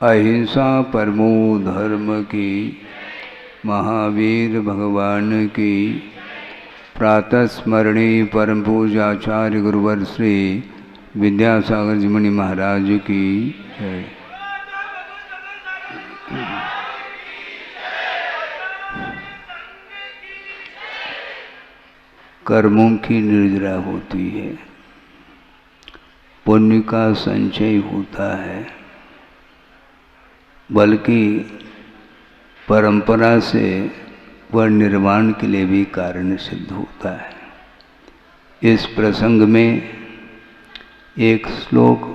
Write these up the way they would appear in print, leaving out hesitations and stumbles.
अहिंसा परमो धर्म की, महावीर भगवान की। प्रातः स्मरणी परम पूज्याचार्य गुरुवर श्री विद्यासागर जी मुनि महाराज की जय। कर्मों की निर्जरा होती है, पुण्य का संचय होता है, बल्कि परंपरा से वह निर्वाण के लिए भी कारण सिद्ध होता है। इस प्रसंग में एक श्लोक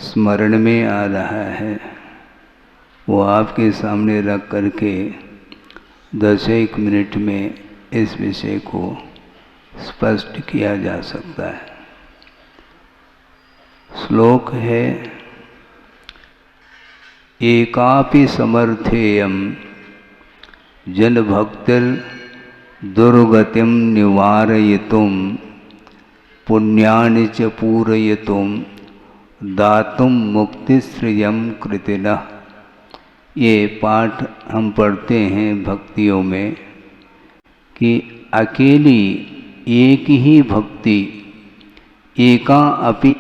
स्मरण में आ रहा है, वो आपके सामने रख करके 10-1 मिनट में इस विषय को स्पष्ट किया जा सकता है। श्लोक है, एकापि समर्थेयम जन भक्तिर दुर्गतिम निवारयितुम पुण्यानि च पूरयितुम दातुम मुक्तिश्रियम कृतिनः। ये पाठ हम पढ़ते हैं भक्तियों में कि अकेली एक ही भक्ति, एका अपि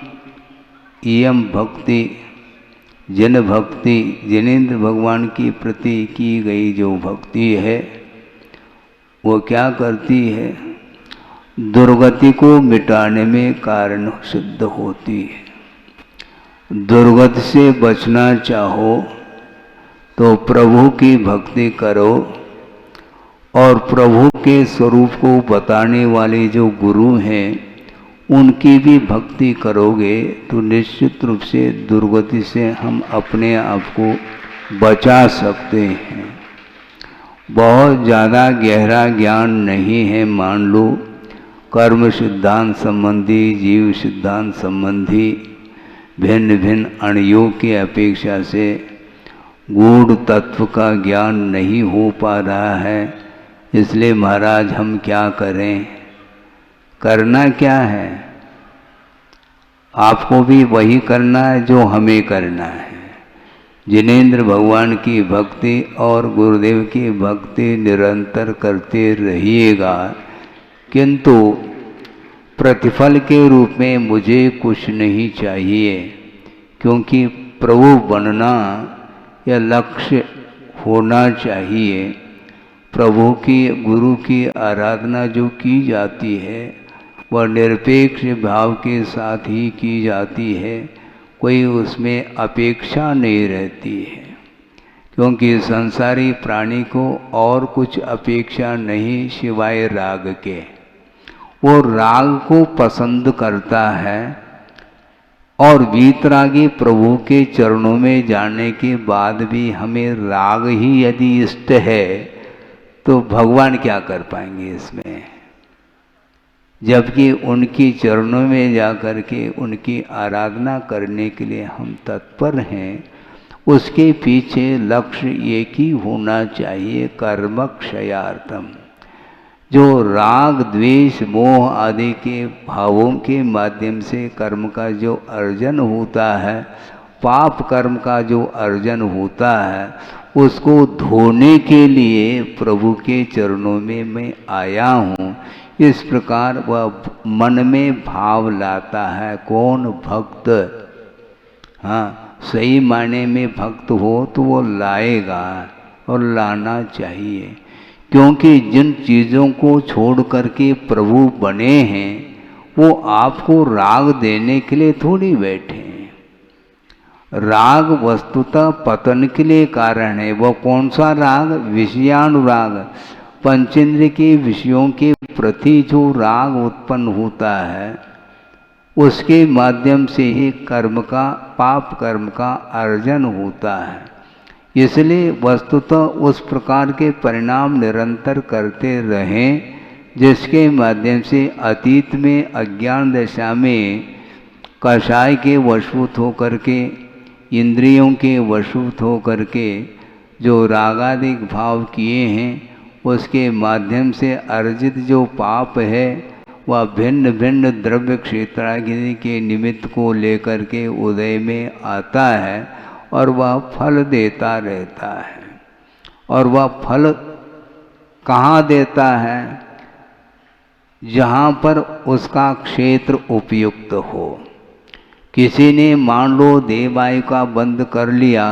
इयम भक्ति, जन भक्ति, जनेन्द्र भगवान के प्रति की गई जो भक्ति है वो क्या करती है, दुर्गति को मिटाने में कारण सिद्ध होती है। दुर्गति से बचना चाहो तो प्रभु की भक्ति करो, और प्रभु के स्वरूप को बताने वाले जो गुरु हैं उनकी भी भक्ति करोगे तो निश्चित रूप से दुर्गति से हम अपने आप को बचा सकते हैं। बहुत ज़्यादा गहरा ज्ञान नहीं है, मान लो कर्म सिद्धांत संबंधी, जीव सिद्धांत संबंधी भिन्न भिन्न अणुओं की अपेक्षा से गूढ़ तत्व का ज्ञान नहीं हो पा रहा है। इसलिए महाराज हम क्या करें, करना क्या है, आपको भी वही करना है जो हमें करना है। जिनेन्द्र भगवान की भक्ति और गुरुदेव की भक्ति निरंतर करते रहिएगा, किंतु प्रतिफल के रूप में मुझे कुछ नहीं चाहिए, क्योंकि प्रभु बनना यह लक्ष्य होना चाहिए। प्रभु की, गुरु की आराधना जो की जाती है वह निरपेक्ष भाव के साथ ही की जाती है, कोई उसमें अपेक्षा नहीं रहती है। क्योंकि संसारी प्राणी को और कुछ अपेक्षा नहीं सिवाय राग के। वो राग को पसंद करता है, और वीतरागी प्रभु के चरणों में जाने के बाद भी हमें राग ही यदि इष्ट है तो भगवान क्या कर पाएंगे इसमें, जबकि उनकी चरणों में जाकर के उनकी आराधना करने के लिए हम तत्पर हैं। उसके पीछे लक्ष्य एक ही होना चाहिए, कर्मक्षयार्थम। जो राग द्वेष मोह आदि के भावों के माध्यम से कर्म का जो अर्जन होता है, पाप कर्म का जो अर्जन होता है, उसको धोने के लिए प्रभु के चरणों में मैं आया हूँ। इस प्रकार वह मन में भाव लाता है। कौन? भक्त। हाँ, सही मायने में भक्त हो तो वो लाएगा, और लाना चाहिए। क्योंकि जिन चीज़ों को छोड़ करके प्रभु बने हैं वो आपको राग देने के लिए थोड़ी बैठे हैं। राग वस्तुतः पतन के लिए कारण है। वो कौन सा राग? विषयानुराग। पंचेंद्र के विषयों के प्रति जो राग उत्पन्न होता है उसके माध्यम से ही कर्म का, पाप कर्म का अर्जन होता है। इसलिए वस्तुतः उस प्रकार के परिणाम निरंतर करते रहें जिसके माध्यम से अतीत में अज्ञान दशा में कषाय के वशभूत होकर के, इंद्रियों के वशभूत होकर के जो रागादिक भाव किए हैं उसके माध्यम से अर्जित जो पाप है वह भिन्न भिन्न द्रव्य क्षेत्रादि के निमित्त को लेकर के उदय में आता है, और वह फल देता रहता है। और वह फल कहाँ देता है? जहाँ पर उसका क्षेत्र उपयुक्त हो। किसी ने मान लो देह वायु का बंद कर लिया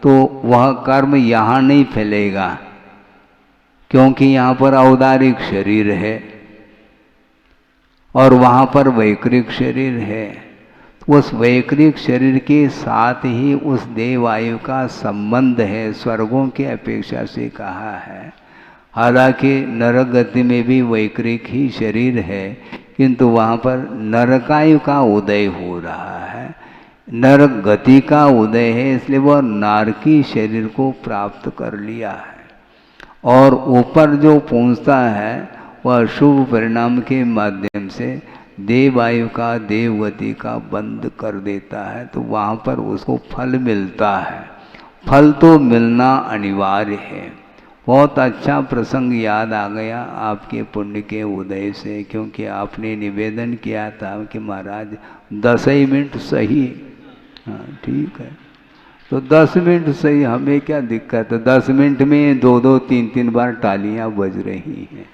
तो वह कर्म यहाँ नहीं फैलेगा, क्योंकि यहाँ पर औदारिक शरीर है और वहाँ पर वैकृक शरीर है। उस वैकृक शरीर के साथ ही उस देह वायु का संबंध है, स्वर्गों की अपेक्षा से कहा है। हालांकि नरक गति में भी वैकृक ही शरीर है, किंतु वहाँ पर नरकायु का उदय हो रहा है, नरक गति का उदय है, इसलिए वह नारकी शरीर को प्राप्त कर लिया है। और ऊपर जो पहुँचता है वह शुभ परिणाम के माध्यम से देव वायु का देवगति का बंद कर देता है, तो वहाँ पर उसको फल मिलता है। फल तो मिलना अनिवार्य है। बहुत अच्छा प्रसंग याद आ गया आपके पुण्य के उदय से, क्योंकि आपने निवेदन किया था कि महाराज 10 ही मिनट सही। हाँ ठीक है, तो 10 मिनट सही, हमें क्या दिक्कत है? 10 मिनट में 2-2, 3-3 बार तालियां बज रही हैं,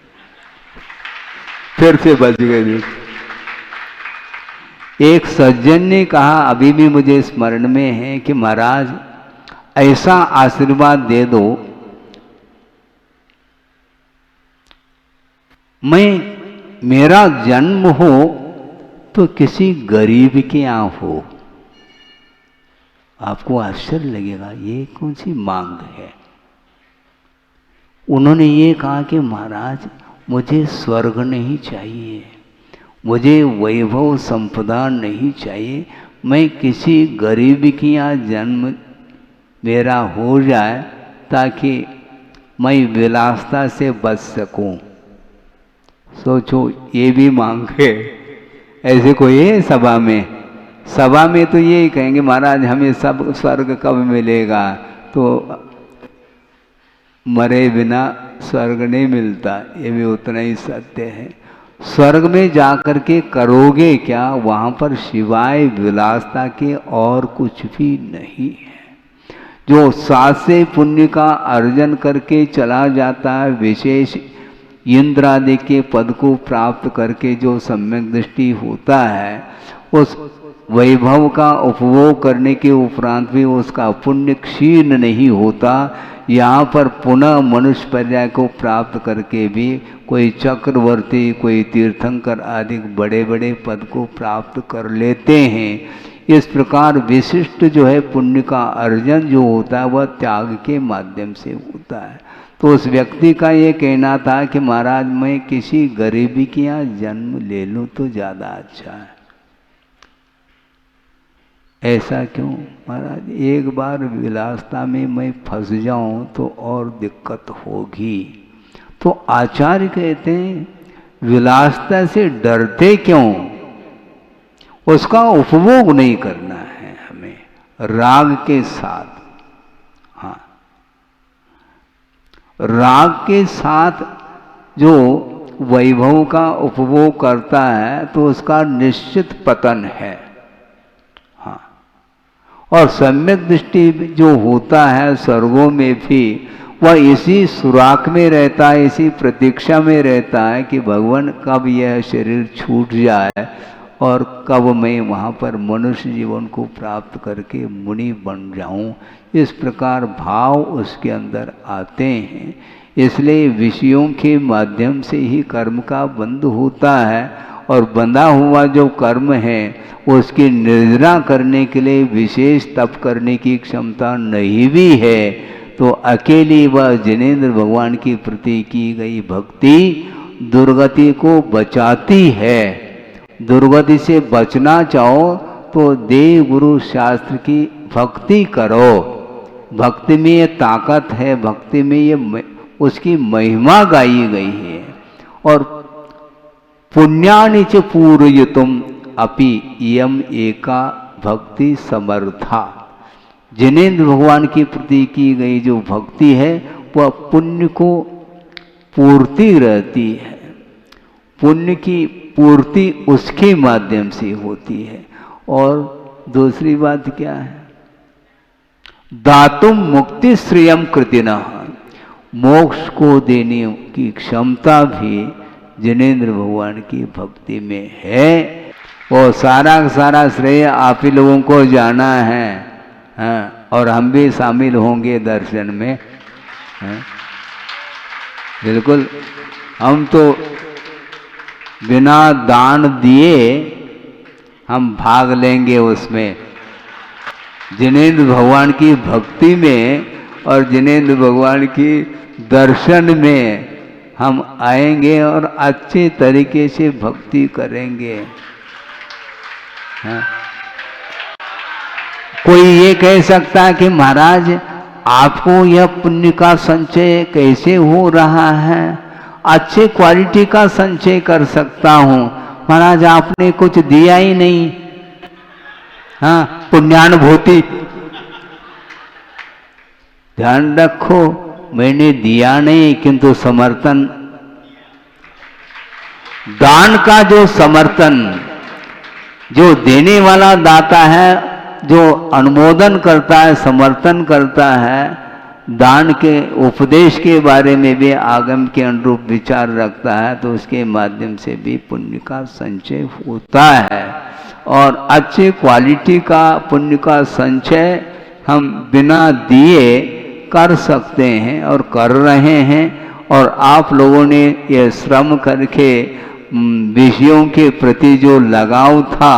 फिर से बज गई। एक सज्जन ने कहा, अभी भी मुझे स्मरण में है, कि महाराज ऐसा आशीर्वाद दे दो, मेरा जन्म हो तो किसी गरीब के यहाँ हो। आपको आश्चर्य लगेगा, ये कौन सी मांग है? उन्होंने ये कहा कि महाराज मुझे स्वर्ग नहीं चाहिए, मुझे वैभव संपदा नहीं चाहिए, मैं किसी गरीब के यहाँ जन्म मेरा हो जाए ताकि मैं विलासता से बच सकूं। सोचो, ये भी मांग है। ऐसे कोई है सभा में? सभा में तो यही कहेंगे, महाराज हमें सब स्वर्ग कब मिलेगा? तो मरे बिना स्वर्ग नहीं मिलता, ये भी उतना ही सत्य है। स्वर्ग में जाकर के करोगे क्या? वहाँ पर सिवाय विलासता के और कुछ भी नहीं है। जो सात से पुण्य का अर्जन करके चला जाता है, विशेष इंद्र आदि के पद को प्राप्त करके जो सम्यक दृष्टि होता है, उस वैभव का उपभोग करने के उपरांत भी उसका पुण्य क्षीण नहीं होता। यहाँ पर पुनः मनुष्य पर्याय को प्राप्त करके भी कोई चक्रवर्ती, कोई तीर्थंकर आदि बड़े बड़े पद को प्राप्त कर लेते हैं। इस प्रकार विशिष्ट जो है पुण्य का अर्जन जो होता है वह त्याग के माध्यम से होता है। तो उस व्यक्ति का ये कहना था कि महाराज मैं किसी गरीबी के यहाँ जन्म ले लूँ तो ज़्यादा अच्छा है। ऐसा क्यों महाराज? एक बार विलासता में मैं फंस जाऊं तो और दिक्कत होगी। तो आचार्य कहते हैं विलासता से डरते क्यों? उसका उपभोग नहीं करना है हमें राग के साथ। हाँ, राग के साथ जो वैभव का उपभोग करता है तो उसका निश्चित पतन है। और सम्यक दृष्टि जो होता है स्वर्गों में भी, वह इसी सुराख में रहता है, इसी प्रतीक्षा में रहता है कि भगवान कब यह शरीर छूट जाए और कब मैं वहाँ पर मनुष्य जीवन को प्राप्त करके मुनि बन जाऊँ। इस प्रकार भाव उसके अंदर आते हैं। इसलिए विषयों के माध्यम से ही कर्म का बंध होता है, और बंधा हुआ जो कर्म है उसकी निर्जना करने के लिए विशेष तप करने की क्षमता नहीं भी है। तो अकेली वह जिनेंद्र भगवान की प्रति की गई भक्ति दुर्गति को बचाती है। दुर्गति से बचना चाहो तो देव गुरु शास्त्र की भक्ति करो। भक्ति में ये ताकत है, भक्ति में ये उसकी महिमा गाई गई है। और पुण्यानि च पूरयितुम अपि इयम एका भक्ति समर्था। जिनेंद्र भगवान की प्रति की गई जो भक्ति है वह पुण्य को पूर्ति रहती है। पुण्य की पूर्ति उसके माध्यम से होती है। और दूसरी बात क्या है? दातुम मुक्ति श्रियम कृतिना, मोक्ष को देने की क्षमता भी जिनेंद्र भगवान की भक्ति में है। वो सारा का सारा श्रेय आप ही लोगों को जाना है, हाँ, और हम भी शामिल होंगे दर्शन में, हाँ? बिल्कुल। हम तो बिना दान दिए हम भाग लेंगे उसमें, जिनेंद्र भगवान की भक्ति में और जिनेंद्र भगवान की दर्शन में हम आएंगे और अच्छे तरीके से भक्ति करेंगे, हाँ? कोई ये कह सकता है कि महाराज आपको यह पुण्य का संचय कैसे हो रहा है? अच्छे क्वालिटी का संचय कर सकता हूँ महाराज, आपने कुछ दिया ही नहीं, हाँ, पुण्यानुभूति। ध्यान रखो, मैंने दिया नहीं किंतु समर्थन, दान का जो समर्थन, जो देने वाला दाता है, जो अनुमोदन करता है, समर्थन करता है, दान के उपदेश के बारे में भी आगम के अनुरूप विचार रखता है, तो उसके माध्यम से भी पुण्य का संचय होता है। और अच्छे क्वालिटी का पुण्य का संचय हम बिना दिए कर सकते हैं और कर रहे हैं। और आप लोगों ने ये श्रम करके विषयों के प्रति जो लगाव था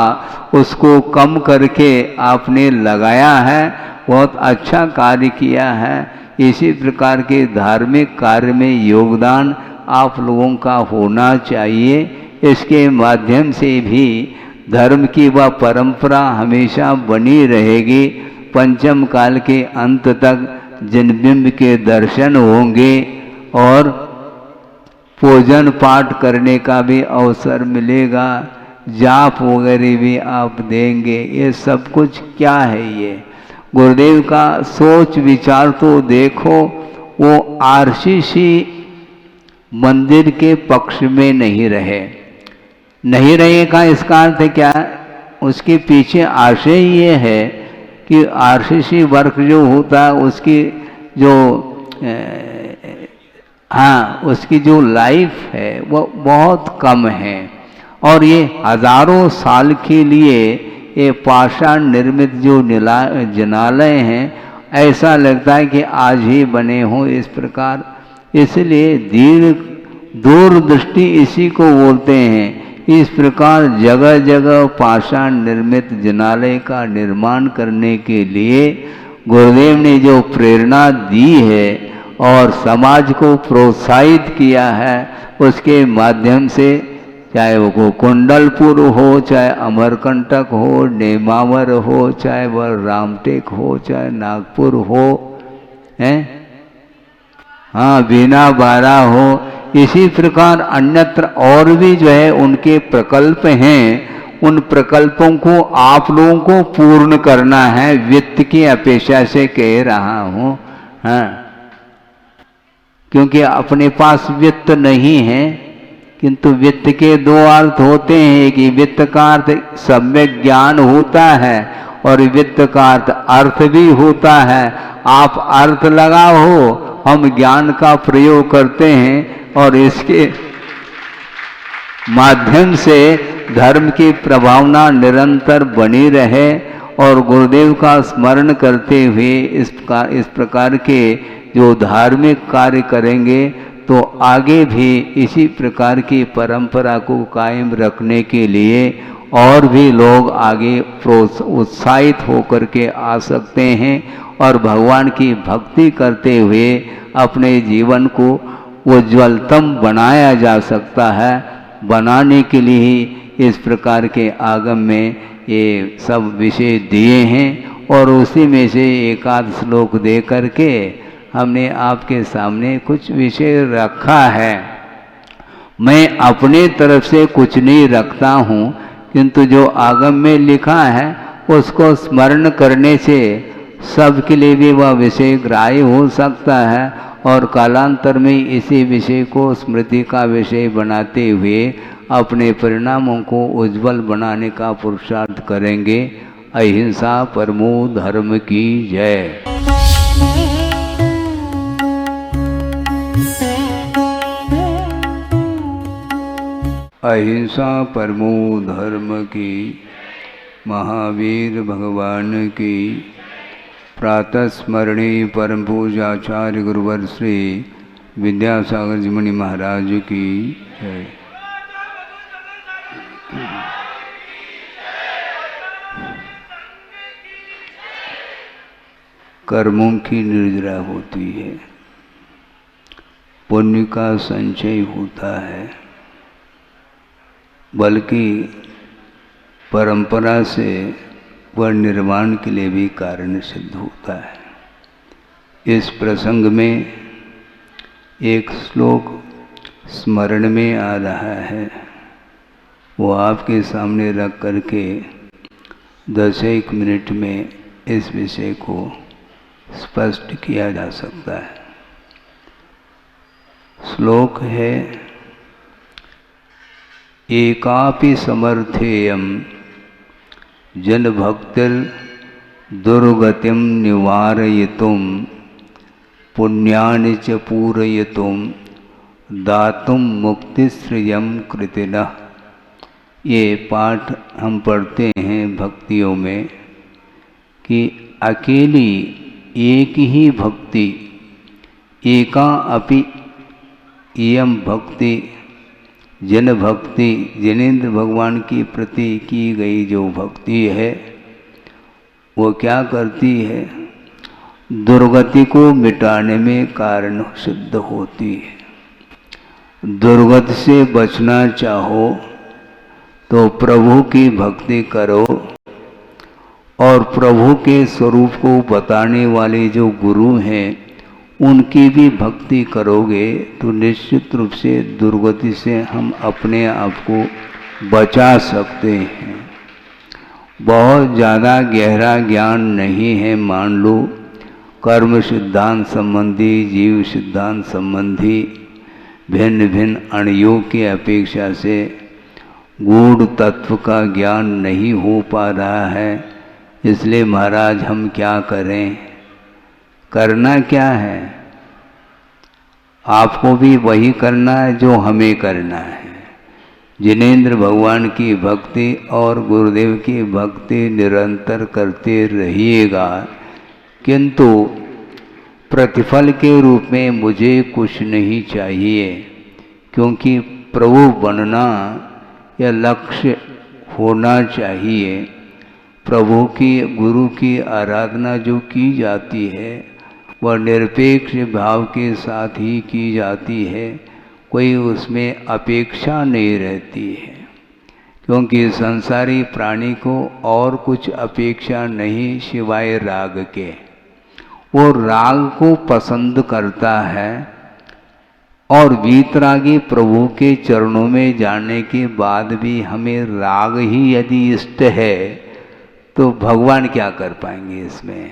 उसको कम करके आपने लगाया है, बहुत अच्छा कार्य किया है। इसी प्रकार के धार्मिक कार्य में योगदान आप लोगों का होना चाहिए। इसके माध्यम से भी धर्म की वह परंपरा हमेशा बनी रहेगी। पंचम काल के अंत तक जनबिंब के दर्शन होंगे और पूजन पाठ करने का भी अवसर मिलेगा, जाप वगैरह भी आप देंगे। ये सब कुछ क्या है? ये गुरुदेव का सोच विचार तो देखो, वो आरसीसी मंदिर के पक्ष में नहीं रहे। नहीं रहे का इसका अर्थ क्या? उसके पीछे आशय ये है कि आरसीसी वर्क जो होता है उसकी जो उसकी जो लाइफ है वो बहुत कम है। और ये हजारों साल के लिए ये पाषाण निर्मित जो जनालय हैं, ऐसा लगता है कि आज ही बने हों इस प्रकार। इसलिए दूरदृष्टि इसी को बोलते हैं। इस प्रकार जगह जगह पाषाण निर्मित जनालय का निर्माण करने के लिए गुरुदेव ने जो प्रेरणा दी है और समाज को प्रोत्साहित किया है, उसके माध्यम से चाहे वो कुंडलपुर हो, चाहे अमरकंटक हो, नेमावर हो, चाहे वह रामटेक हो, चाहे नागपुर हो, हैं, हाँ, बीना बारा हो, इसी प्रकार अन्यत्र और भी जो है उनके प्रकल्प हैं। उन प्रकल्पों को आप लोगों को पूर्ण करना है। वित्त की अपेक्षा से कह रहा हूँ, हाँ, क्योंकि अपने पास वित्त नहीं है। किंतु वित्त के दो अर्थ होते हैं कि वित्त का अर्थ सम्यक ज्ञान होता है और वित्त का अर्थ भी होता है। आप अर्थ लगाओ, हम ज्ञान का प्रयोग करते हैं और इसके माध्यम से धर्म की प्रभावना निरंतर बनी रहे। और गुरुदेव का स्मरण करते हुए इस प्रकार के जो धार्मिक कार्य करेंगे तो आगे भी इसी प्रकार की परंपरा को कायम रखने के लिए और भी लोग आगे उत्साहित होकर के आ सकते हैं और भगवान की भक्ति करते हुए अपने जीवन को उज्ज्वलतम बनाया जा सकता है। बनाने के लिए ही इस प्रकार के आगम में ये सब विषय दिए हैं और उसी में से एक आध श्लोक दे करके हमने आपके सामने कुछ विषय रखा है। मैं अपने तरफ से कुछ नहीं रखता हूँ, किंतु जो आगम में लिखा है उसको स्मरण करने से सबके लिए भी वह विषय ग्राह्य हो सकता है और कालांतर में इसी विषय को स्मृति का विषय बनाते हुए अपने परिणामों को उज्जवल बनाने का पुरुषार्थ करेंगे। अहिंसा परमो धर्म की जय। अहिंसा परमो धर्म की, महावीर भगवान की। प्रातः स्मरणी परम पूजाचार्य गुरुवर श्री विद्यासागर जी मुनि महाराज की जय। कर्मों की निर्जरा होती है, पुण्य का संचय होता है, बल्कि परंपरा से वह निर्माण के लिए भी कारण सिद्ध होता है। इस प्रसंग में एक श्लोक स्मरण में आ रहा है, वो आपके सामने रख करके 10-1 मिनट में इस विषय को स्पष्ट किया जा सकता है। श्लोक है, एकापि समर्थेयम जन भक्तिर दुर्गतिम निवारयितुम पुण्यानि च पूरयितुम दातुम मुक्तिश्रियम कृतिनः। ये पाठ हम पढ़ते हैं भक्तियों में कि अकेली एक ही भक्ति, एका अपि इयम भक्ति, जन भक्ति, जनेन्द्र भगवान के प्रति की गई जो भक्ति है वो क्या करती है, दुर्गति को मिटाने में कारण सिद्ध होती है। दुर्गति से बचना चाहो तो प्रभु की भक्ति करो, और प्रभु के स्वरूप को बताने वाले जो गुरु हैं उनकी भी भक्ति करोगे तो निश्चित रूप से दुर्गति से हम अपने आप को बचा सकते हैं। बहुत ज़्यादा गहरा ज्ञान नहीं है, मान लो कर्म सिद्धांत संबंधी, जीव सिद्धांत संबंधी भिन्न भिन्न अणुओं की अपेक्षा से गूढ़ तत्व का ज्ञान नहीं हो पा रहा है। इसलिए महाराज हम क्या करें, करना क्या है, आपको भी वही करना है जो हमें करना है। जिनेंद्र भगवान की भक्ति और गुरुदेव की भक्ति निरंतर करते रहिएगा, किंतु प्रतिफल के रूप में मुझे कुछ नहीं चाहिए, क्योंकि प्रभु बनना या लक्ष्य होना चाहिए। प्रभु की, गुरु की आराधना जो की जाती है वह निरपेक्ष भाव के साथ ही की जाती है, कोई उसमें अपेक्षा नहीं रहती है, क्योंकि संसारी प्राणी को और कुछ अपेक्षा नहीं सिवाय राग के। वो राग को पसंद करता है, और वीतरागी प्रभु के चरणों में जाने के बाद भी हमें राग ही यदि इष्ट है तो भगवान क्या कर पाएंगे इसमें,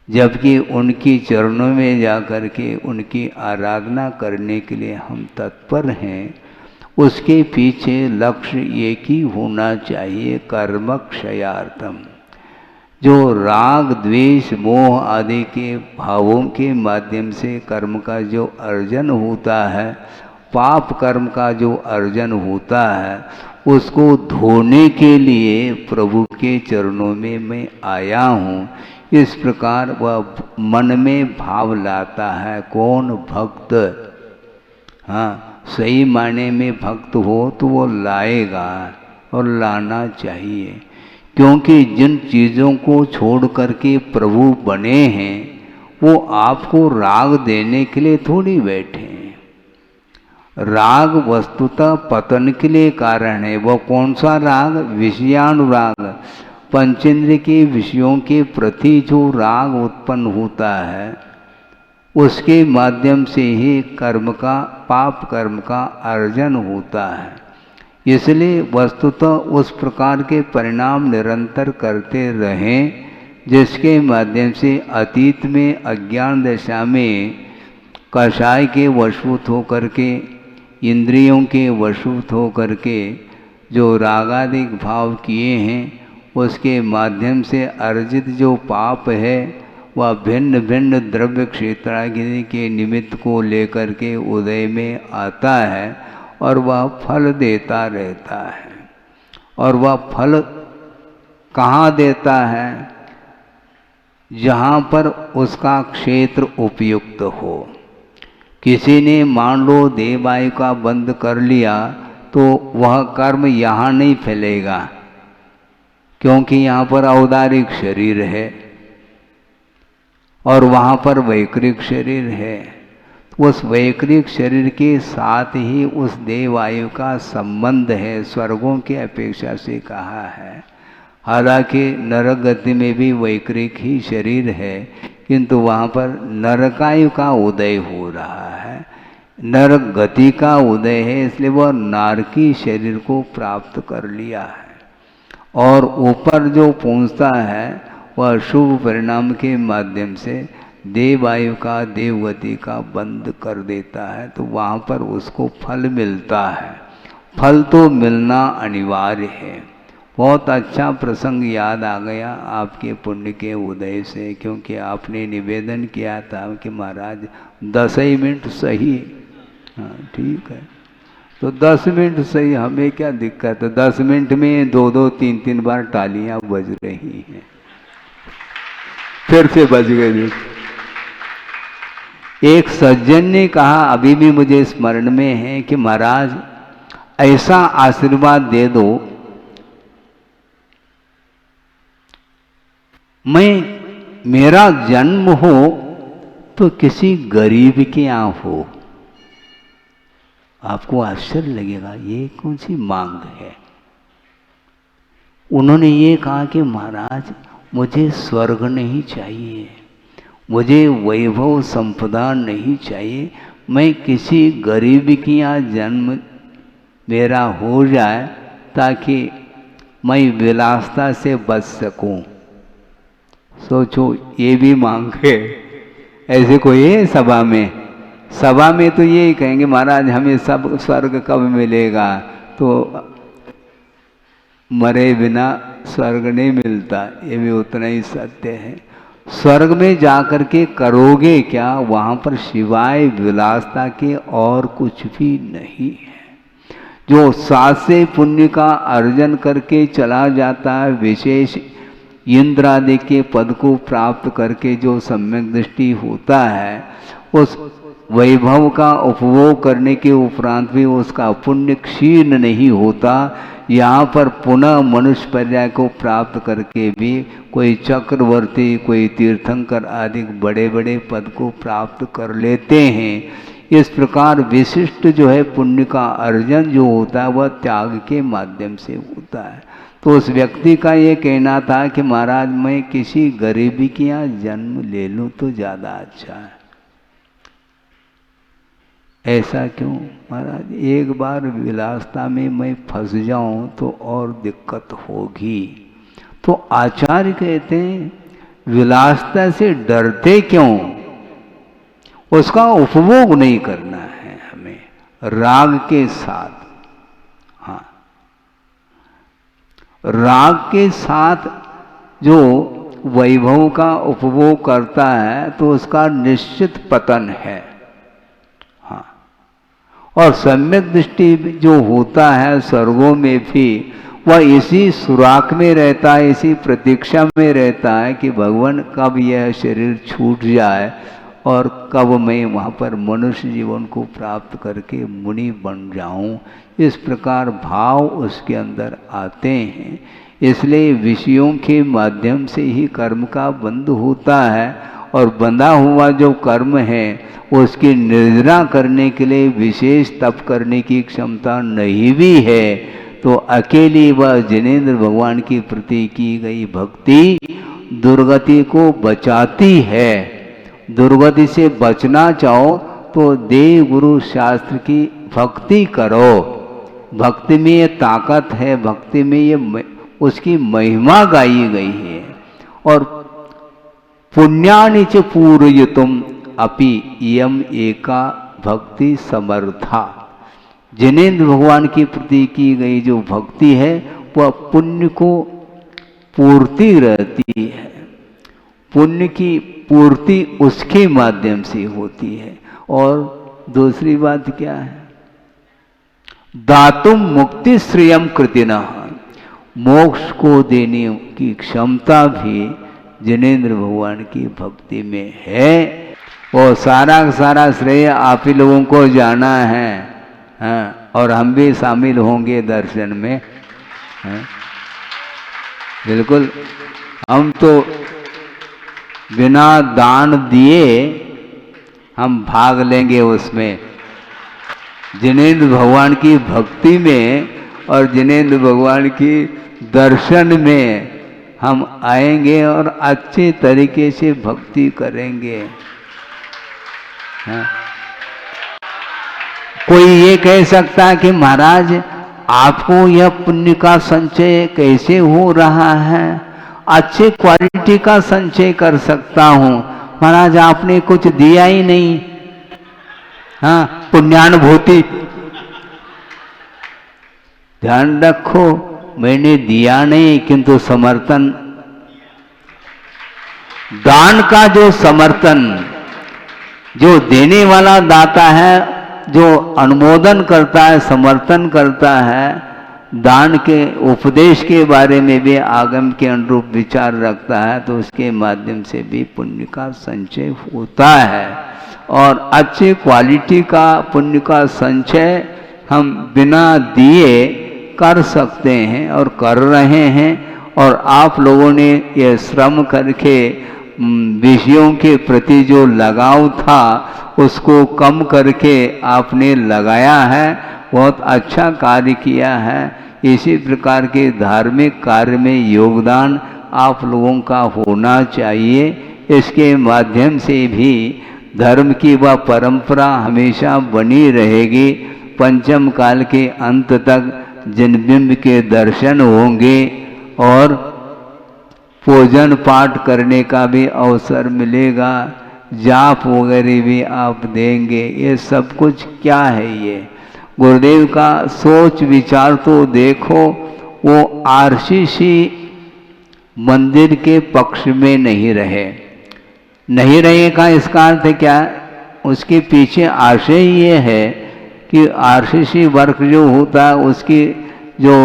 जबकि उनकी चरणों में जाकर के उनकी आराधना करने के लिए हम तत्पर हैं। उसके पीछे लक्ष्य एक ही होना चाहिए, कर्मक्षयार्थम। जो राग द्वेष मोह आदि के भावों के माध्यम से कर्म का जो अर्जन होता है, पाप कर्म का जो अर्जन होता है, उसको धोने के लिए प्रभु के चरणों में मैं आया हूँ। इस प्रकार वह मन में भाव लाता है। कौन? भक्त। हाँ, सही मायने में भक्त हो तो वो लाएगा, और लाना चाहिए, क्योंकि जिन चीज़ों को छोड़ करके प्रभु बने हैं वो आपको राग देने के लिए थोड़ी बैठे हैं। राग वस्तुतः पतन के लिए कारण है। वो कौन सा राग? विषयानुराग। पंचेंद्रिय के विषयों के प्रति जो राग उत्पन्न होता है उसके माध्यम से ही कर्म का, पाप कर्म का अर्जन होता है। इसलिए वस्तुतः उस प्रकार के परिणाम निरंतर करते रहें जिसके माध्यम से अतीत में अज्ञान दशा में कषाय के वशभूत होकर के, इंद्रियों के वशभूत होकर के जो रागादिक भाव किए हैं उसके माध्यम से अर्जित जो पाप है वह भिन्न भिन्न द्रव्य क्षेत्राग्नि के निमित्त को लेकर के उदय में आता है और वह फल देता रहता है। और वह फल कहाँ देता है? जहाँ पर उसका क्षेत्र उपयुक्त हो। किसी ने मान लो देवायु का बंद कर लिया तो वह कर्म यहाँ नहीं फैलेगा, क्योंकि यहाँ पर औदारिक शरीर है और वहाँ पर वैकृक शरीर है। उस वैकृक शरीर के साथ ही उस देवायु का संबंध है, स्वर्गों की अपेक्षा से कहा है। हालांकि नरक गति में भी वैकृक ही शरीर है, किंतु वहाँ पर नरकायु का उदय हो रहा है, नरक गति का उदय है, इसलिए वह नारकी शरीर को प्राप्त कर लिया है। और ऊपर जो पहुँचता है वह शुभ परिणाम के माध्यम से देवायु का देवगति का बंद कर देता है, तो वहाँ पर उसको फल मिलता है। फल तो मिलना अनिवार्य है। बहुत अच्छा प्रसंग याद आ गया आपके पुण्य के उदय से, क्योंकि आपने निवेदन किया था कि महाराज 10 ही मिनट सही। हाँ ठीक है, तो 10 मिनट सही, हमें क्या दिक्कत है? 10 मिनट में 2-2, 3-3 बार तालियां बज रही हैं, फिर से बज गई। एक सज्जन ने कहा, अभी भी मुझे स्मरण में है, कि महाराज ऐसा आशीर्वाद दे दो, मेरा जन्म हो तो किसी गरीब के यहाँ हो। आपको आश्चर्य लगेगा, ये कौन सी मांग है? उन्होंने ये कहा कि महाराज मुझे स्वर्ग नहीं चाहिए, मुझे वैभव संपदा नहीं चाहिए, मैं किसी गरीब के यहाँ जन्म मेरा हो जाए ताकि मैं विलासता से बच सकूं। सोचो, ये भी मांग है। ऐसे कोई है सभा में? सभा में तो यही कहेंगे महाराज हमें सब स्वर्ग कब मिलेगा, तो मरे बिना स्वर्ग नहीं मिलता, ये भी उतना ही सत्य है। स्वर्ग में जाकर के करोगे क्या? वहाँ पर सिवाय विलासता के और कुछ भी नहीं है। जो सात से पुण्य का अर्जन करके चला जाता है, विशेष इंद्र आदि के पद को प्राप्त करके जो सम्यक दृष्टि होता है, उस वैभव का उपभोग करने के उपरांत भी उसका पुण्य क्षीण नहीं होता। यहाँ पर पुनः मनुष्य पर्याय को प्राप्त करके भी कोई चक्रवर्ती, कोई तीर्थंकर आदि बड़े बड़े पद को प्राप्त कर लेते हैं। इस प्रकार विशिष्ट जो है पुण्य का अर्जन जो होता है वह त्याग के माध्यम से होता है। तो उस व्यक्ति का ये कहना था कि महाराज मैं किसी गरीबी के यहाँ जन्म ले लूँ तो ज़्यादा अच्छा है। ऐसा क्यों महाराज? एक बार विलासता में मैं फंस जाऊं तो और दिक्कत होगी। तो आचार्य कहते हैं विलासता से डरते क्यों? उसका उपभोग नहीं करना है हमें राग के साथ। हाँ, राग के साथ जो वैभव का उपभोग करता है तो उसका निश्चित पतन है। और सम्यक दृष्टि जो होता है स्वर्गों में भी वह इसी सुराख में रहता है, इसी प्रतीक्षा में रहता है कि भगवान कब यह शरीर छूट जाए और कब मैं वहाँ पर मनुष्य जीवन को प्राप्त करके मुनि बन जाऊँ। इस प्रकार भाव उसके अंदर आते हैं। इसलिए विषयों के माध्यम से ही कर्म का बंध होता है और बंधा हुआ जो कर्म है उसकी निर्जना करने के लिए विशेष तप करने की क्षमता नहीं भी है। तो अकेली वह जिनेंद्र भगवान के प्रति की गई भक्ति दुर्गति को बचाती है। दुर्गति से बचना चाहो तो देव गुरु शास्त्र की भक्ति करो। भक्ति में ये ताकत है, भक्ति में ये उसकी महिमा गाई गई है। और पुण्यानि च पूरयितुम अपि इयम एका भक्ति समर्था। जिनेंद्र भगवान के प्रति की गई जो भक्ति है वह पुण्य को पूर्ति रहती है, पुण्य की पूर्ति उसके माध्यम से होती है। और दूसरी बात क्या है, दातुम मुक्ति श्रियम कृतिनः, मोक्ष को देने की क्षमता भी जिनेंद्र भगवान की भक्ति में है। और सारा का सारा श्रेय आप ही लोगों को जाना है, हाँ, और हम भी शामिल होंगे दर्शन में, हाँ, बिल्कुल। हम तो बिना दान दिए हम भाग लेंगे उसमें, जिनेंद्र भगवान की भक्ति में और जिनेंद्र भगवान की दर्शन में हम आएंगे और अच्छे तरीके से भक्ति करेंगे। हाँ। कोई ये कह सकता है कि महाराज आपको यह पुण्य का संचय कैसे हो रहा है? अच्छे क्वालिटी का संचय कर सकता हूँ महाराज, आपने कुछ दिया ही नहीं। हाँ, पुण्यानुभूति ध्यान रखो, मैंने दिया नहीं किंतु समर्थन, दान का जो समर्थन, जो देने वाला दाता है, जो अनुमोदन करता है, समर्थन करता है, दान के उपदेश के बारे में भी आगम के अनुरूप विचार रखता है, तो उसके माध्यम से भी पुण्य का संचय होता है। और अच्छे क्वालिटी का पुण्य का संचय हम बिना दिए कर सकते हैं और कर रहे हैं। और आप लोगों ने ये श्रम करके विषयों के प्रति जो लगाव था उसको कम करके आपने लगाया है, बहुत अच्छा कार्य किया है। इसी प्रकार के धार्मिक कार्य में योगदान आप लोगों का होना चाहिए। इसके माध्यम से भी धर्म की वह परंपरा हमेशा बनी रहेगी। पंचम काल के अंत तक जनबिंब के दर्शन होंगे और पूजन पाठ करने का भी अवसर मिलेगा, जाप वगैरह भी आप देंगे। ये सब कुछ क्या है? ये गुरुदेव का सोच विचार तो देखो, वो आरसीसी मंदिर के पक्ष में नहीं रहे का इसका अर्थ क्या? उसके पीछे आशय ये है कि आरसीसी वर्क जो होता है उसकी जो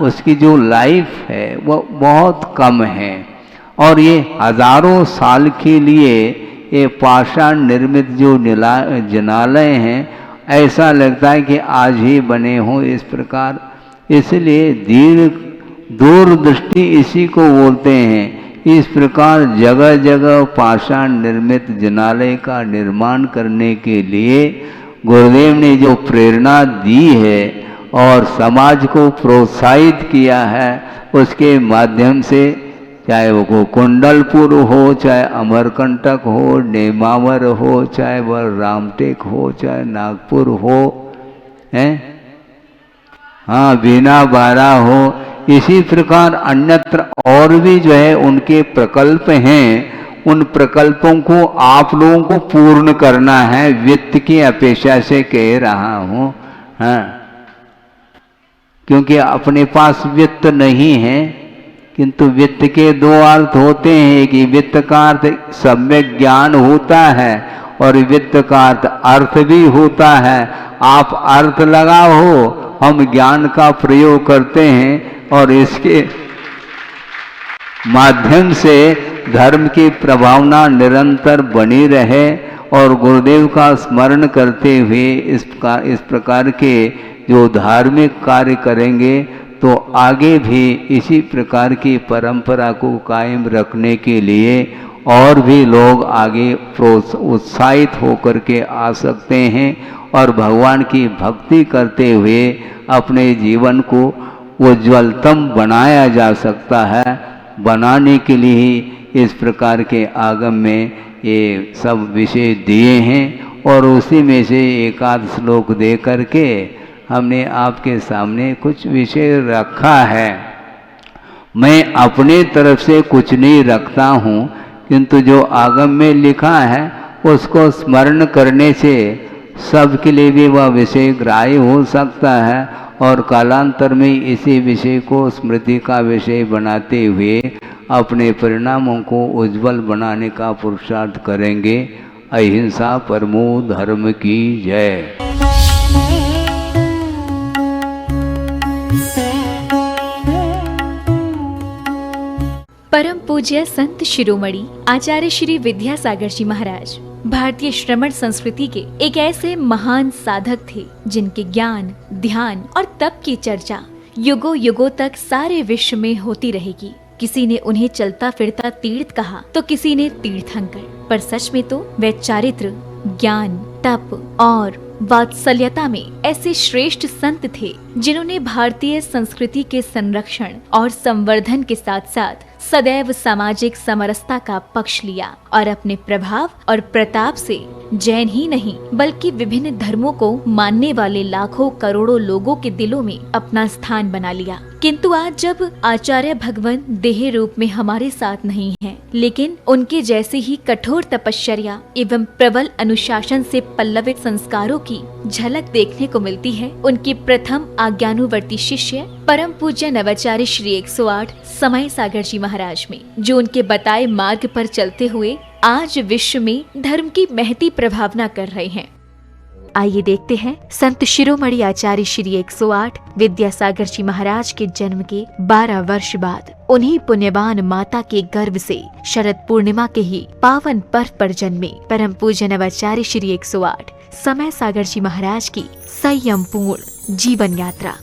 उसकी जो लाइफ है वो बहुत कम है। और ये हजारों साल के लिए ये पाषाण निर्मित जो जनालय हैं, ऐसा लगता है कि आज ही बने हों इस प्रकार। इसलिए दूरदृष्टि इसी को बोलते हैं। इस प्रकार जगह जगह पाषाण निर्मित जनालय का निर्माण करने के लिए गुरुदेव ने जो प्रेरणा दी है और समाज को प्रोत्साहित किया है, उसके माध्यम से चाहे वो कुंडलपुर हो, चाहे अमरकंटक हो, नेमावर हो, चाहे वह रामटेक हो, चाहे नागपुर हो, हैं, हाँ, बीना बारा हो, इसी प्रकार अन्यत्र और भी जो है उनके प्रकल्प हैं। उन प्रकल्पों को आप लोगों को पूर्ण करना है, वित्त की अपेक्षा से कह रहा हूँ। हाँ, क्योंकि अपने पास वित्त नहीं है, किंतु वित्त के दो अर्थ होते हैं कि वित्त का अर्थ सम्यक ज्ञान होता है और वित्त का अर्थ भी होता है। आप अर्थ लगाओ, हम ज्ञान का प्रयोग करते हैं और इसके माध्यम से धर्म की प्रभावना निरंतर बनी रहे। और गुरुदेव का स्मरण करते हुए इस प्रकार के जो धार्मिक कार्य करेंगे तो आगे भी इसी प्रकार की परंपरा को कायम रखने के लिए और भी लोग आगे उत्साहित होकर के आ सकते हैं और भगवान की भक्ति करते हुए अपने जीवन को उज्ज्वलतम बनाया जा सकता है। बनाने के लिए ही इस प्रकार के आगम में ये सब विषय दिए हैं और उसी में से एक आध श्लोक दे करके हमने आपके सामने कुछ विषय रखा है। मैं अपने तरफ से कुछ नहीं रखता हूँ, किंतु जो आगम में लिखा है उसको स्मरण करने से सबके लिए भी वह विषय ग्राह्य हो सकता है और कालांतर में इसी विषय को स्मृति का विषय बनाते हुए अपने परिणामों को उज्जवल बनाने का पुरुषार्थ करेंगे। अहिंसा परमो धर्म की जय। परम पूज्य संत शिरोमणि आचार्य श्री विद्यासागर जी महाराज भारतीय श्रमण संस्कृति के एक ऐसे महान साधक थे जिनके ज्ञान, ध्यान और तप की चर्चा युगों युगों तक सारे विश्व में होती रहेगी। किसी ने उन्हें चलता फिरता तीर्थ कहा तो किसी ने तीर्थंकर, पर सच में तो वे चारित्र, ज्ञान, तप और वात्सल्यता में ऐसे श्रेष्ठ संत थे जिन्होंने भारतीय संस्कृति के संरक्षण और संवर्धन के साथ साथ सदैव सामाजिक समरसता का पक्ष लिया और अपने प्रभाव और प्रताप से जैन ही नहीं बल्कि विभिन्न धर्मों को मानने वाले लाखों करोड़ों लोगों के दिलों में अपना स्थान बना लिया। किंतु आज जब आचार्य भगवान देह रूप में हमारे साथ नहीं हैं, लेकिन उनके जैसे ही कठोर तपश्चर्या एवं प्रबल अनुशासन से पल्लवित संस्कारों की झलक देखने को मिलती है, उनके प्रथम आज्ञानुवर्ती शिष्य परम पूज्य नवाचार्य श्री 108 समय सागर जी महाराज में, जो उनके बताए मार्ग पर चलते हुए आज विश्व में धर्म की महती प्रभावना कर रहे हैं। आइए देखते हैं संत शिरोमणि आचार्य श्री 108 विद्यासागर जी महाराज के जन्म के 12 वर्ष बाद उन्हीं पुण्यवान माता के गर्भ से शरद पूर्णिमा के ही पावन पर्व पर जन्मे परम पूज्य नवाचार्य श्री 108 समय सागर जी महाराज की संयम पूर्ण जीवन यात्रा।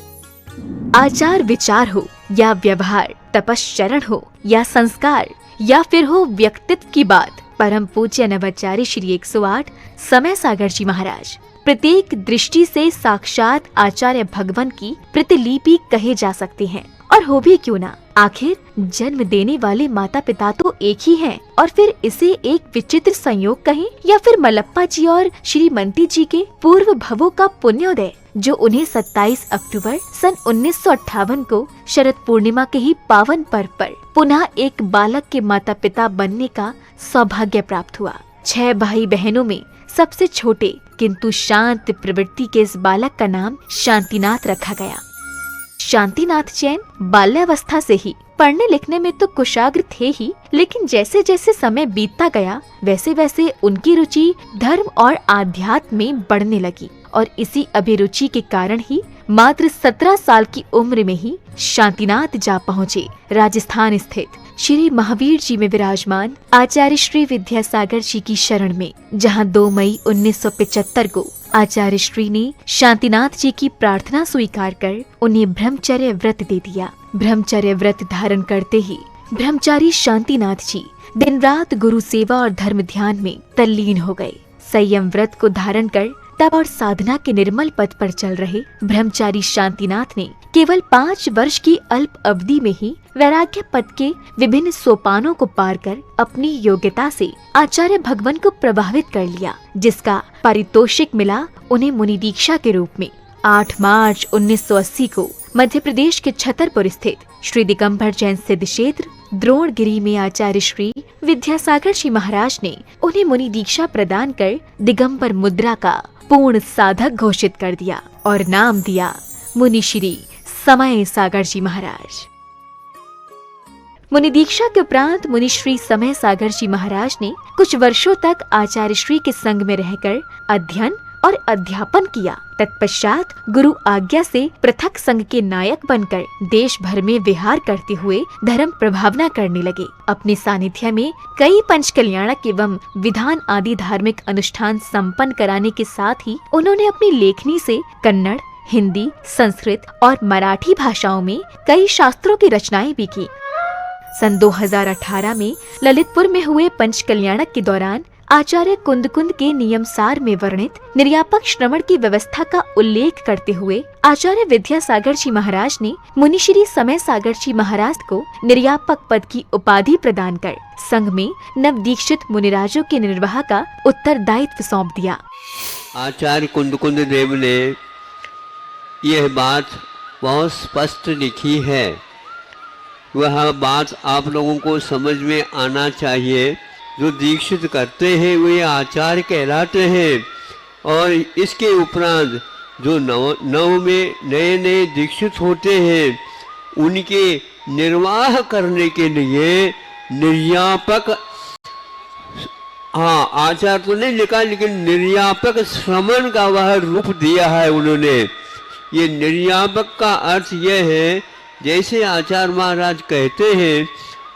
आचार विचार हो या व्यवहार, तपश्चरण हो या संस्कार या फिर हो व्यक्तित्व की बात, परम पूज्य नवाचार्य श्री 108 समय सागर जी महाराज प्रत्येक दृष्टि से साक्षात आचार्य भगवान की प्रतिलिपि कहे जा सकते हैं। और हो भी क्यों ना, आखिर जन्म देने वाले माता पिता तो एक ही हैं, और फिर इसे एक विचित्र संयोग कहें या फिर मलप्पा जी और श्रीमंती जी के पूर्व भवों का पुण्योदय, जो उन्हें 27 अक्टूबर सन 1958 को शरद पूर्णिमा के ही पावन पर्व पर पुनः एक बालक के माता पिता बनने का सौभाग्य प्राप्त हुआ। 6 भाई बहनों में सबसे छोटे किंतु शांत प्रवृत्ति के इस बालक का नाम शांतिनाथ रखा गया। शांतिनाथ जैन बाल्यावस्था से ही पढ़ने लिखने में तो कुशाग्र थे ही, लेकिन जैसे जैसे समय बीतता गया वैसे वैसे उनकी रुचि धर्म और आध्यात्म में बढ़ने लगी, और इसी अभिरुचि के कारण ही मात्र 17 साल की उम्र में ही शांतिनाथ जा पहुँचे राजस्थान स्थित श्री महावीर जी में विराजमान आचार्य श्री विद्यासागर जी की शरण में, जहां 2 मई 1975 को आचार्य श्री ने शांतिनाथ जी की प्रार्थना स्वीकार कर उन्हें ब्रह्मचर्य व्रत दे दिया। ब्रह्मचर्य व्रत धारण करते ही ब्रह्मचारी शांतिनाथ जी दिन रात गुरु सेवा और धर्म ध्यान में तल्लीन हो गए। संयम व्रत को धारण कर तप और साधना के निर्मल पथ पर चल रहे ब्रह्मचारी शांतिनाथ ने केवल 5 वर्ष की अल्प अवधि में ही वैराग्य पथ के विभिन्न सोपानों को पार कर अपनी योग्यता से आचार्य भगवान को प्रभावित कर लिया, जिसका पारितोषिक मिला उन्हें मुनि दीक्षा के रूप में। 8 मार्च 1980 को मध्य प्रदेश के छतरपुर स्थित श्री दिगंबर जैन सिद्ध क्षेत्र द्रोणगिरी में आचार्य श्री विद्यासागर जी महाराज ने उन्हें मुनि दीक्षा प्रदान कर दिगंबर मुद्रा का पूर्ण साधक घोषित कर दिया और नाम दिया मुनि श्री समय सागर जी महाराज। मुनि दीक्षा के उपरांत मुनि श्री समय सागर जी महाराज ने कुछ वर्षों तक आचार्य श्री के संग में रहकर अध्ययन और अध्यापन किया। तत्पश्चात गुरु आज्ञा से पृथक संघ के नायक बनकर देश भर में विहार करते हुए धर्म प्रभावना करने लगे। अपने सानिध्य में कई पंच कल्याणक एवं विधान आदि धार्मिक अनुष्ठान संपन्न कराने के साथ ही उन्होंने अपनी लेखनी से कन्नड़, हिंदी, संस्कृत और मराठी भाषाओं में कई शास्त्रों की रचनाएं भी की। सन 2018 में ललितपुर में हुए पंच कल्याणक के दौरान आचार्य कुंदकुंद के नियमसार में वर्णित निर्यापक श्रवण की व्यवस्था का उल्लेख करते हुए आचार्य विद्यासागर जी महाराज ने मुनि श्री समय सागर जी महाराज को निर्यापक पद की उपाधि प्रदान कर संघ में नव दीक्षित मुनिराजों के निर्वाह का उत्तरदायित्व सौंप दिया। आचार्य कुंदकुंद देव ने यह बात बहुत स्पष्ट लिखी है, वह बात आप लोगों को समझ में आना चाहिए। जो दीक्षित करते हैं वे आचार्य कहलाते हैं, और इसके उपरांत जो नव में नए नए दीक्षित होते हैं उनके निर्वाह करने के लिए निर्यापक, हाँ आचार्य तो नहीं लिखा लेकिन निर्यापक श्रमण का वह रूप दिया है उन्होंने। ये निर्यापक का अर्थ यह है जैसे आचार्य महाराज कहते हैं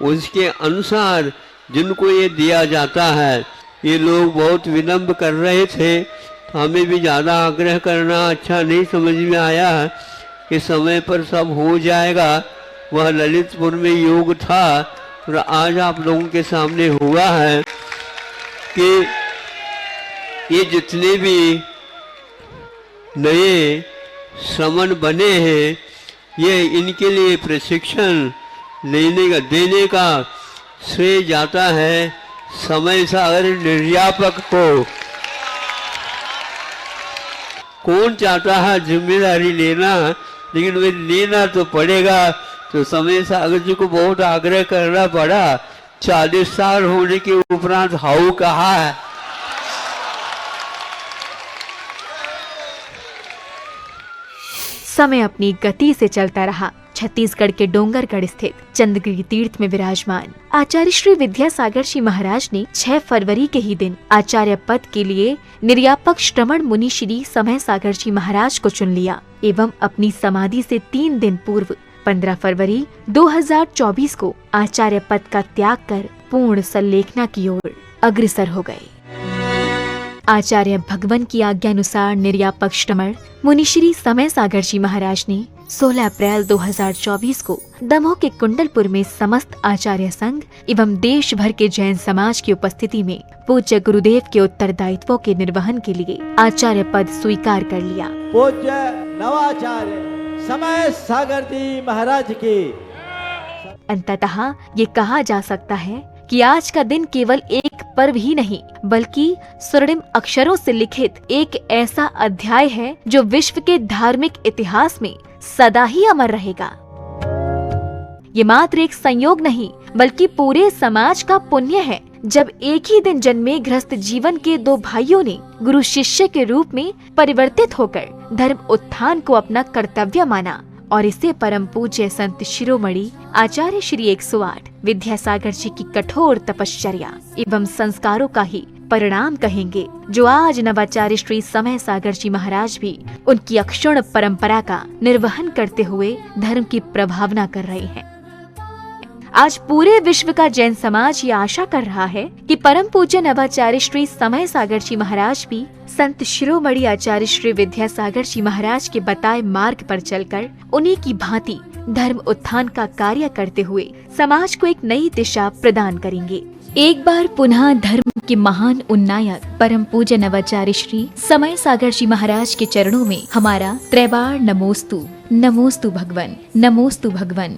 उसके अनुसार जिनको ये दिया जाता है। ये लोग बहुत विलम्ब कर रहे थे, हमें भी ज़्यादा आग्रह करना अच्छा नहीं समझ में आया कि समय पर सब हो जाएगा। वह ललितपुर में योग था और आज आप लोगों के सामने हुआ है कि ये जितने भी नए श्रमण बने हैं ये इनके लिए प्रशिक्षण देने का श्रेय जाता है समय सागर निर्यापक को। कौन चाहता है जिम्मेदारी लेना, लेकिन वे लेना तो पड़ेगा। तो समय सागर जी को बहुत आग्रह करना पड़ा। 40 साल होने के उपरांत हाउ कहा है। समय अपनी गति से चलता रहा। छत्तीसगढ़ के डोंगरगढ़ स्थित चंद्रगिरी तीर्थ में विराजमान आचार्य श्री विद्यासागर जी महाराज ने 6 फरवरी के ही दिन आचार्य पद के लिए निर्यापक श्रमण मुनि श्री समय सागर जी महाराज को चुन लिया एवं अपनी समाधि से 3 दिन पूर्व 15 फरवरी 2024 को आचार्य पद का त्याग कर पूर्ण संलेखना की ओर अग्रसर हो गए। आचार्य भगवान की आज्ञानुसार निर्यापक श्रमण मुनिश्री समय सागर जी महाराज ने 16 अप्रैल 2024 को दमोह के कुंडलपुर में समस्त आचार्य संघ एवं देश भर के जैन समाज की उपस्थिति में पूज्य गुरुदेव के उत्तरदायित्वों के निर्वहन के लिए आचार्य पद स्वीकार कर लिया। पूज्य नवाचार्य समय सागर जी महाराज की। अंततः ये कहा जा सकता है कि आज का दिन केवल एक पर्व ही नहीं बल्कि स्वर्णिम अक्षरों से लिखित एक ऐसा अध्याय है जो विश्व के धार्मिक इतिहास में सदा ही अमर रहेगा। ये मात्र एक संयोग नहीं बल्कि पूरे समाज का पुण्य है जब एक ही दिन जन्मे गृहस्थ जीवन के 2 भाइयों ने गुरु शिष्य के रूप में परिवर्तित होकर धर्म उत्थान को अपना कर्तव्य माना और इसे परम पूज्य संत शिरोमणि आचार्य श्री 108 विद्यासागर जी की कठोर तपश्चर्या एवं संस्कारों का ही परिणाम कहेंगे, जो आज नवाचार्य श्री समय सागर जी महाराज भी उनकी अक्षुण्ण परंपरा का निर्वहन करते हुए धर्म की प्रभावना कर रहे हैं। आज पूरे विश्व का जैन समाज ये आशा कर रहा है कि परम पूज्य नवाचार्य श्री समय सागर जी महाराज भी संत शिरोमणि आचार्य श्री विद्यासागर जी महाराज के बताए मार्ग पर चलकर उन्हीं की भांति धर्म उत्थान का कार्य करते हुए समाज को एक नई दिशा प्रदान करेंगे। एक बार पुनः धर्म के महान उन्नायक परम पूज्य नवाचार्य श्री समय सागर जी महाराज के चरणों में हमारा त्रैबार नमोस्तु, नमोस्तु भगवन, नमोस्तु भगवन।